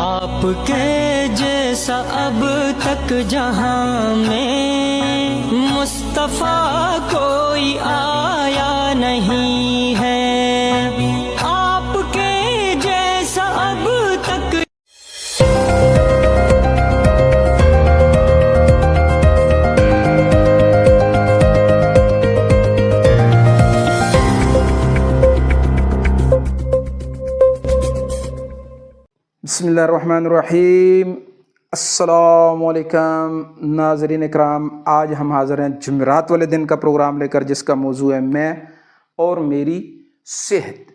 آپ کے جیسا اب تک جہاں میں مصطفیٰ کوئی آیا نہیں ہے، آپ کے جیسا اب تک۔ بسم اللہ الرحمن الرحیم۔ السلام علیکم ناظرین اکرام، آج ہم حاضر ہیں جمعرات والے دن کا پروگرام لے کر، جس کا موضوع ہے میں اور میری صحت۔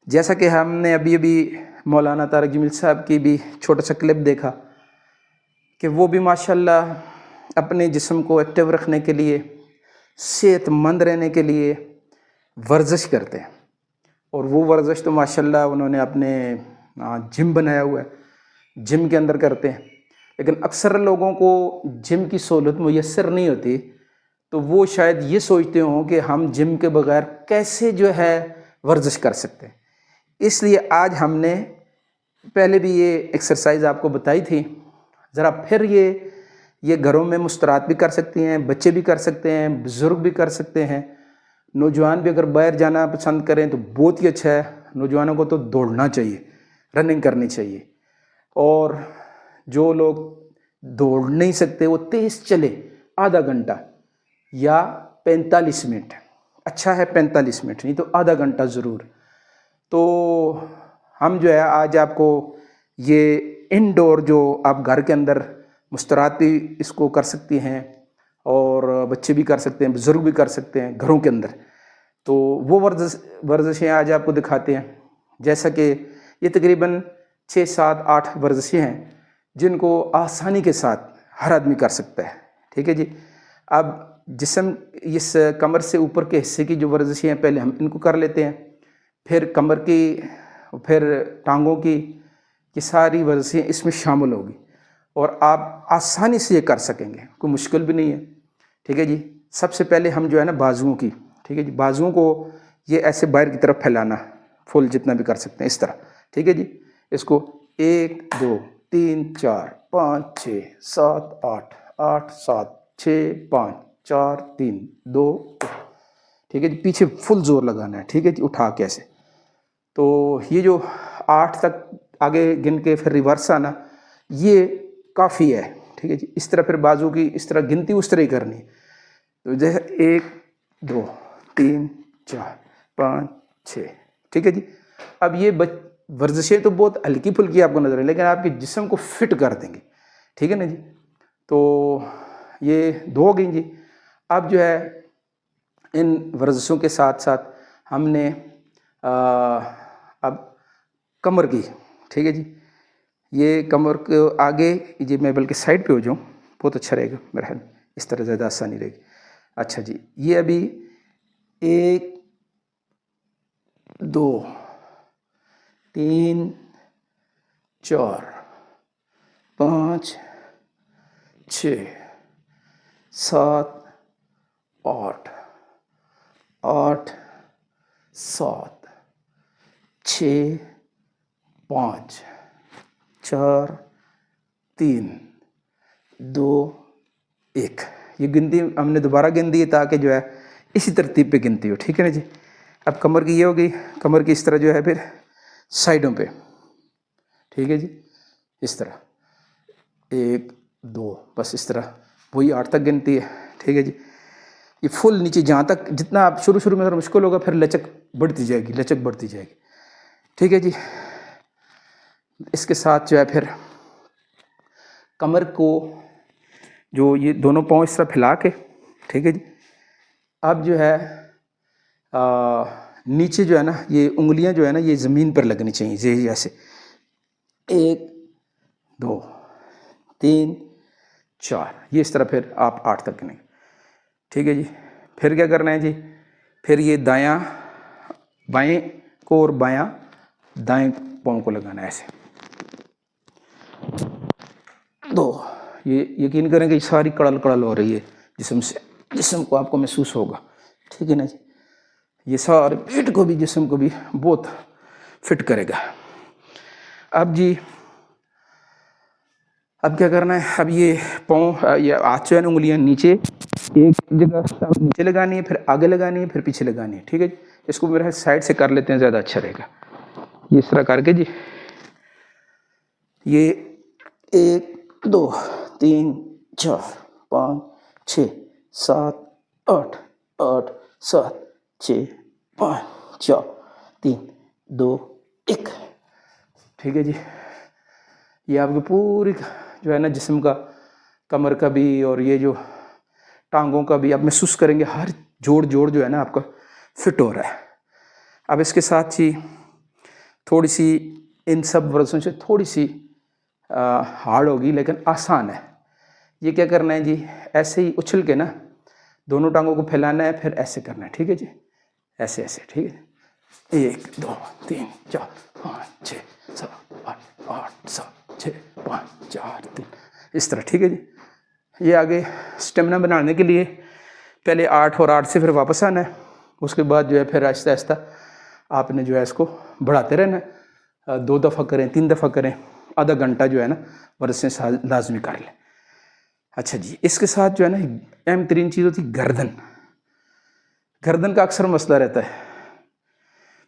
جیسا کہ ہم نے ابھی مولانا طارق جمیل صاحب کی بھی چھوٹا سا کلپ دیکھا کہ وہ بھی ماشاءاللہ اپنے جسم کو ایکٹیو رکھنے کے لیے، صحت مند رہنے کے لیے ورزش کرتے ہیں، اور وہ ورزش تو ماشاءاللہ انہوں نے اپنے جم بنایا ہوا ہے، جم کے اندر کرتے ہیں۔ لیکن اکثر لوگوں کو جم کی سہولت میسر نہیں ہوتی، تو وہ شاید یہ سوچتے ہوں کہ ہم جم کے بغیر کیسے جو ہے ورزش کر سکتے ہیں۔ اس لیے آج ہم نے پہلے بھی یہ ایکسرسائز آپ کو بتائی تھی، ذرا پھر یہ گھروں میں مسترات بھی کر سکتی ہیں، بچے بھی کر سکتے ہیں، بزرگ بھی کر سکتے ہیں، نوجوان بھی اگر باہر جانا پسند کریں تو بہت ہی اچھا ہے۔ نوجوانوں کو تو دوڑنا چاہیے، رننگ کرنی چاہیے، اور جو لوگ دوڑ نہیں سکتے وہ تیز چلے، آدھا گھنٹہ یا 45 منٹ، اچھا ہے 45 منٹ، نہیں تو آدھا گھنٹہ ضرور۔ تو ہم جو ہے آج آپ کو یہ انڈور جو آپ گھر کے اندر مسترات بھی اس کو کر سکتی ہیں، اور بچے بھی کر سکتے ہیں، بزرگ بھی کر سکتے ہیں گھروں کے اندر، تو وہ ورزشیں آج آپ کو دکھاتے ہیں۔ جیسا کہ یہ تقریباً 6 7 8 ورزشیں ہیں جن کو آسانی کے ساتھ ہر آدمی کر سکتا ہے، ٹھیک ہے جی۔ اب جسم اس کمر سے اوپر کے حصے کی جو ورزشیں ہیں پہلے ہم ان کو کر لیتے ہیں، پھر کمر کی، پھر ٹانگوں کی، یہ ساری ورزشیں اس میں شامل ہوگی، اور آپ آسانی سے یہ کر سکیں گے، کوئی مشکل بھی نہیں ہے، ٹھیک ہے جی۔ سب سے پہلے ہم جو ہے نا بازوؤں کی، ٹھیک ہے جی، بازوؤں کو یہ ایسے باہر کی طرف پھیلانا، فل جتنا بھی کر سکتے ہیں اس طرح، ٹھیک ہے جی۔ اس کو 1 2 3 4 5 6 7 8 8 7 6 5 4 3 2 ٹھیک ہے جی، پیچھے فل زور لگانا ہے، ٹھیک ہے جی، اٹھا کے ایسے۔ تو یہ جو 8 تک آگے گن کے پھر ریورس آنا، یہ کافی ہے، ٹھیک ہے جی۔ اس طرح پھر بازو کی اس طرح گنتی اس طرح ہی کرنی ہے، تو جیسے 1 2 3 4 5 6، ٹھیک ہے جی۔ اب یہ ورزشیں تو بہت ہلکی پھلکی آپ کو نظر آئیں، لیکن آپ کے جسم کو فٹ کر دیں گے، ٹھیک ہے نا جی۔ تو یہ 2 ہو گئیں جی۔ اب جو ہے ان ورزشوں کے ساتھ ساتھ ہم نے اب کمر کی، ٹھیک ہے جی، یہ کمر کے آگے جی، میں بلکہ سائڈ پہ ہو جاؤں بہت اچھا رہے گا میرا خیال، اس طرح زیادہ آسانی رہے گی۔ اچھا جی، یہ ابھی 1 2 3 4 5 6 7 8 8 7 6 5 4 3 2 1، یہ گنتی ہم نے دوبارہ گن دی ہے تاکہ جو ہے اسی ترتیب پہ گنتی ہو، ٹھیک ہے نا جی۔ اب کمر کی یہ ہوگی، کمر کی اس طرح جو ہے پھر سائڈوں پہ، ٹھیک ہے جی، اس طرح 1 2، بس اس طرح وہی 8 تک گنتی ہے، ٹھیک ہے جی۔ یہ فل نیچے جہاں تک، جتنا آپ شروع میں اگر مشکل ہوگا پھر لچک بڑھتی جائے گی، لچک بڑھتی جائے گی، ٹھیک ہے جی۔ اس کے ساتھ جو ہے پھر کمر کو جو یہ دونوں پاؤں اس طرح پھیلا کے، ٹھیک ہے جی، اب جو ہے نیچے جو ہے نا یہ انگلیاں جو ہے نا یہ زمین پر لگنی چاہیے، یہ ایسے 1 2 3 4، یہ اس طرح پھر آپ 8 تک گنیں، ٹھیک ہے جی۔ پھر کیا کرنا ہے جی، پھر یہ دایاں بائیں کو اور بایاں دائیں پاؤں کو لگانا ہے ایسے 2، یہ یقین کریں کہ ساری کڑل کڑل ہو رہی ہے جسم سے، جسم کو آپ کو محسوس ہوگا، ٹھیک ہے نا جی۔ یہ سارے پیٹ کو بھی، جسم کو بھی بہت فٹ کرے گا۔ اب جی اب کیا کرنا ہے, اب یہ پاؤں یا ہاتھ جو ہے نا انگلیاں نیچے ایک جگہ نیچے لگانی ہے, پھر آگے لگانی ہے, پھر پیچھے لگانی ہے. ٹھیک ہے جی, اس کو میرے سائڈ سے کر لیتے ہیں, زیادہ اچھا رہے گا. یہ اس طرح کر کے جی, یہ 1 2 3 4 5 6 7 8 8 7 6 5 4 3 2 1. ٹھیک ہے جی, یہ آپ کی پوری جو ہے نا جسم کا, کمر کا بھی اور یہ جو ٹانگوں کا بھی آپ محسوس کریں گے, ہر جوڑ جو ہے نا آپ کا فٹ ہو رہا ہے. اب اس کے ساتھ ہی تھوڑی سی ان سب ورزشوں سے تھوڑی سی ہارڈ ہوگی لیکن آسان ہے. یہ کیا کرنا ہے جی, ایسے ہی اچھل کے نا دونوں ٹانگوں کو پھیلانا ہے, پھر ایسے کرنا ہے. ٹھیک ہے جی, ایسے ایسے. ٹھیک ہے, 1 2 3 4 5 6 7 8 8 7 6 5 4 3 اس طرح. ٹھیک ہے جی, یہ آگے اسٹیمنا بنانے کے لیے پہلے 8 اور 8 سے پھر واپس آنا ہے. اس کے بعد جو ہے پھر آہستہ آہستہ آپ نے جو ہے اس کو بڑھاتے رہنا ہے. 2 دفعہ کریں, 3 دفعہ کریں, آدھا گھنٹہ جو ہے نا ورزشیں لازمی کر لیں. اچھا جی, اس کے ساتھ جو ہے نا اہم ترین چیز ہوتی ہے گردن. گردن کا اکثر مسئلہ رہتا ہے,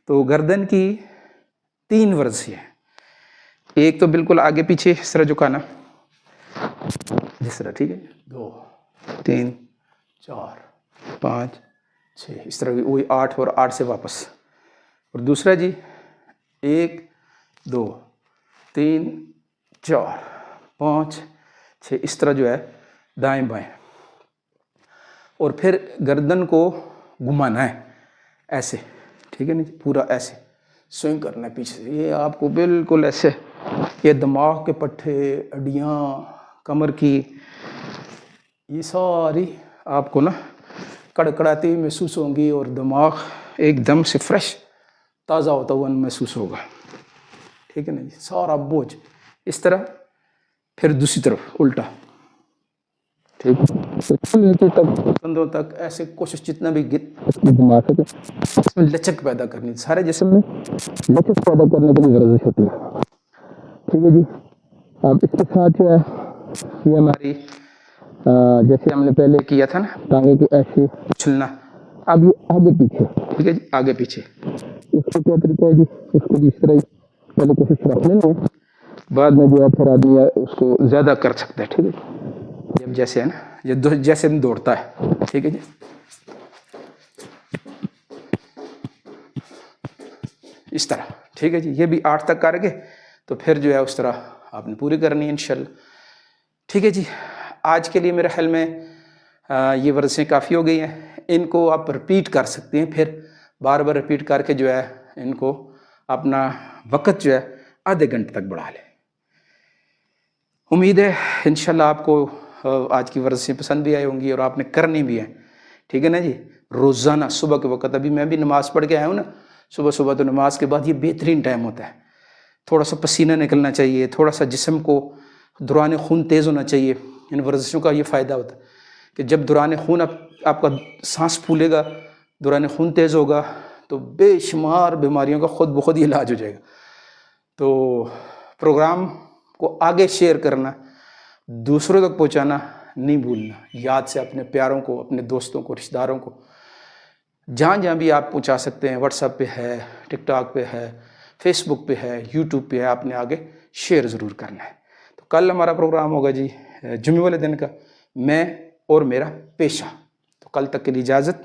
تو گردن کی 3 ورزشیں ہیں. ایک تو بالکل آگے پیچھے اس طرح جھکانا, جس طرح. ٹھیک ہے, 2 3 4 5 6 اس طرح, وہی 8 اور 8 سے واپس. اور دوسرا جی 1 2 3 4 5 6 اس طرح جو ہے دائیں بائیں. اور پھر گردن کو گھمانا ہے ایسے. ٹھیک ہے نا جی, پورا ایسے سوئنگ کرنا ہے پیچھے سے. یہ آپ کو بالکل ایسے, یہ دماغ کے پٹھے, ہڈیاں, کمر کی, یہ ساری آپ کو نا کڑکڑاتی ہوئی محسوس ہوں گی, اور دماغ ایک دم سے فریش تازہ ہوتا ہوا محسوس ہوگا. ٹھیک ہے نا جی, سارا بوجھ اس طرح. پھر دوسری طرف الٹا. ٹھیک ہے, کندھوں تک ایسے کوشش جتنا بھی دماغ ہے اس میں لچک پیدا کرنی, سارے جسم میں لچک پیدا کرنے کے لیے ورزش ہوتی ہے. ٹھیک ہے جی, اب اس کے ساتھ جو ہے یہ ہماری جیسے ہم نے پہلے کیا تھا نا, ٹانگوں کو ایسے اچھلنا, اب یہ آگے پیچھے. ٹھیک ہے جی, آگے پیچھے. اس کا کیا طریقہ ہے جی, اس کو بھی اس طرح ہی پہلے کوشش رکھ لیں گے, بعد میں جو ہے پھر آدمی اس کو زیادہ کر سکتا ہے. ٹھیک ہے, جب جیسے ہے نا, یہ جیسے دوڑتا ہے. ٹھیک ہے جی, اس طرح. ٹھیک ہے جی, یہ بھی 8 تک کر کے تو پھر جو ہے اس طرح آپ نے پوری کرنی ہے انشاءاللہ. ٹھیک ہے جی, آج کے لیے میرے خیال میں یہ ورزشیں کافی ہو گئی ہیں. ان کو آپ رپیٹ کر سکتے ہیں, پھر بار بار رپیٹ کر کے جو ہے ان کو اپنا وقت جو ہے آدھے گھنٹے تک بڑھا لیں. امید ہے انشاءاللہ آپ کو آج کی ورزشیں پسند بھی آئی ہوں گی اور آپ نے کرنی بھی ہیں. ٹھیک ہے نا جی, روزانہ صبح کے وقت. ابھی میں بھی نماز پڑھ کے آیا ہوں نا صبح, تو نماز کے بعد یہ بہترین ٹائم ہوتا ہے. تھوڑا سا پسینہ نکلنا چاہیے, تھوڑا سا جسم کو دوران خون تیز ہونا چاہیے. ان ورزشوں کا یہ فائدہ ہوتا ہے کہ جب دوران خون آپ کا سانس پھولے گا, دوران خون تیز ہوگا, تو بے شمار بیماریوں کا خود بخود ہی علاج ہو جائے گا. تو پروگرام کو آگے شیئر کرنا, دوسروں تک پہنچانا نہیں بھولنا. یاد سے اپنے پیاروں کو, اپنے دوستوں کو, رشتہ داروں کو, جہاں جہاں بھی آپ پہنچا سکتے ہیں. واٹس ایپ پہ ہے, ٹک ٹاک پہ ہے, فیس بک پہ ہے, یوٹیوب پہ ہے, آپ نے آگے شیئر ضرور کرنا ہے. تو کل ہمارا پروگرام ہوگا جی جمعے والے دن کا, میں اور میرا پیشہ. تو کل تک کے لیے اجازت.